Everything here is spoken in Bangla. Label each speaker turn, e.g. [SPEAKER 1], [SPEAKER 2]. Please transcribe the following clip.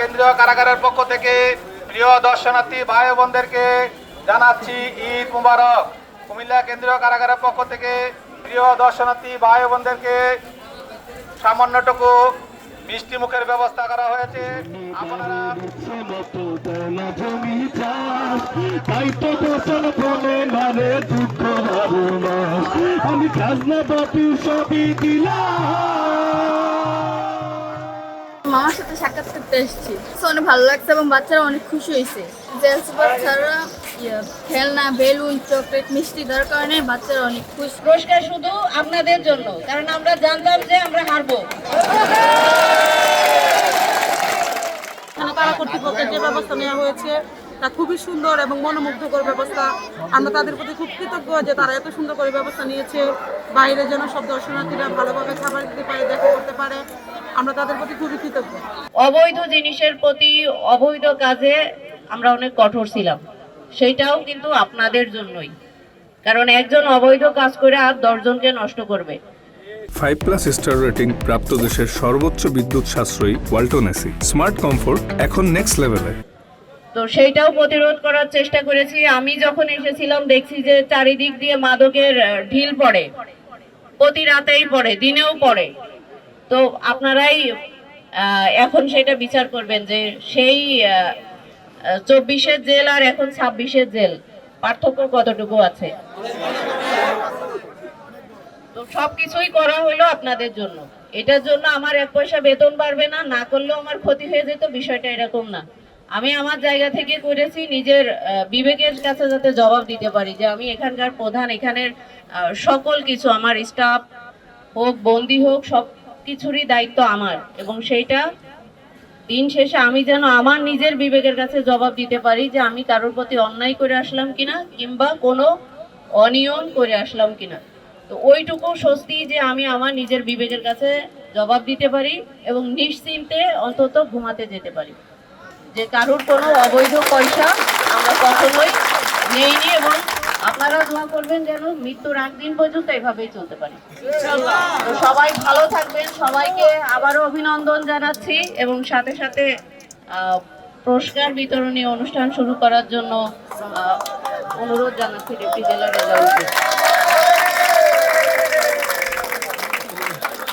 [SPEAKER 1] কেন্দ্রীয় কারাগারের পক্ষ থেকে প্রিয় দর্শনার্থী ভাই বোনদেরকে জানাচ্ছি ঈদ মুবারক। কুমিল্লা কেন্দ্রীয় কারাগারের পক্ষ থেকে প্রিয় দর্শনার্থী ভাই বোনদেরকে সামান্যটুকু মিষ্টি মুখের ব্যবস্থা করা হয়েছে। আপনারা
[SPEAKER 2] আমি খাজনা বাপি সবই দিলাম।
[SPEAKER 3] মামার সাথে সাক্ষাৎ করতে এসেছি, অনেক ভালো লাগছে এবং বাচ্চারা অনেক খুশি হয়েছে। জেলস বাচ্চারা খেলনা, বেলুন, চকলেট, মিষ্টি দেওয়ার কারণে বাচ্চারা অনেক খুশি।
[SPEAKER 4] পুরস্কার শুধু আপনাদের জন্য, কারণ আমরা জানতাম যে আমরা হারবো।
[SPEAKER 5] কারা কর্তৃপক্ষের যে ব্যবস্থা নেওয়া হয়েছে তা খুবই সুন্দর এবং মনোমুগ্ধকর ব্যবস্থা। আমরা তাদের প্রতি খুব কৃতজ্ঞ যে তারা এত সুন্দর করে ব্যবস্থা নিয়েছে। বাইরে যেন সব দর্শনার্থীরা ভালোভাবে খাবার দিতে পারে, দেখা করতে পারে, আমরা তাদের প্রতি খুবই কৃতজ্ঞ।
[SPEAKER 4] অবৈধ জিনিসের প্রতি, অবৈধ কাজে আমরা অনেক কঠোর ছিলাম, সেইটাও কিন্তু আপনাদের জন্যই। কারণ একজন অবৈধ কাজ করে আর 10 জনকে নষ্ট করবে।
[SPEAKER 6] 5+ স্টার রেটিং প্রাপ্ত দেশের সর্বোচ্চ বিদ্যুৎ সাশ্রয়ী ওয়ালটন এসি স্মার্ট কমফোর্ট এখন নেক্সট লেভেলে।
[SPEAKER 4] তো সেইটাও প্রতিরোধ করার চেষ্টা করেছি। আমি যখন এসেছিলাম দেখছি যে চারিদিক দিয়ে মাদকের ঢিল পড়ে, প্রতি রাতেই পড়ে, দিনেও পড়ে। তো আপনারাই এখন সেটা বিচার করবেন যে সেই 24-এর জেল আর এখন 26-এর জেল পার্থক্য কতটুকু আছে। তো সবকিছুই করা হলো আপনাদের জন্য। এটার জন্য আমার 1 পয়সা বেতন বাড়বে না, না করলেও আমার ক্ষতি হয়ে যেত, বিষয়টা এরকম না। আমি আমার জায়গা থেকে করেছি, নিজের বিবেকের কাছে যাতে জবাব দিতে পারি যে আমি এখানকার প্রধান, এখানের সকল কিছু, আমার স্টাফ হোক, বন্দী হোক, সব কিছুরই দায়িত্ব আমার। এবং সেইটা দিন শেষে আমি যেন আমার নিজের বিবেকের কাছে জবাব দিতে পারি যে আমি কারোর প্রতি অন্যায় করে আসলাম কিনা, কিংবা কোনো অনিয়ম করে আসলাম কিনা। তো ওইটুকু স্বস্তি যে আমি আমার নিজের বিবেকের কাছে জবাব দিতে পারি এবং নিশ্চিন্তে অন্তত ঘুমাতে যেতে পারি যে কারোর কোনো অবৈধ পয়সা আমরা কখনোই নেইনি। এবং আপনারা দোয়া করবেন যেন মৃত্যুর আগ দিন পর্যন্ত এভাবেই চলতে পারি। তো সবাই ভালো থাকবেন। সবাইকে আবারও অভিনন্দন জানাচ্ছি এবং সাথে সাথে পুরস্কার বিতরণী অনুষ্ঠান শুরু করার জন্য অনুরোধ জানাচ্ছি ডেপুটি জেলা রেজাউলকে।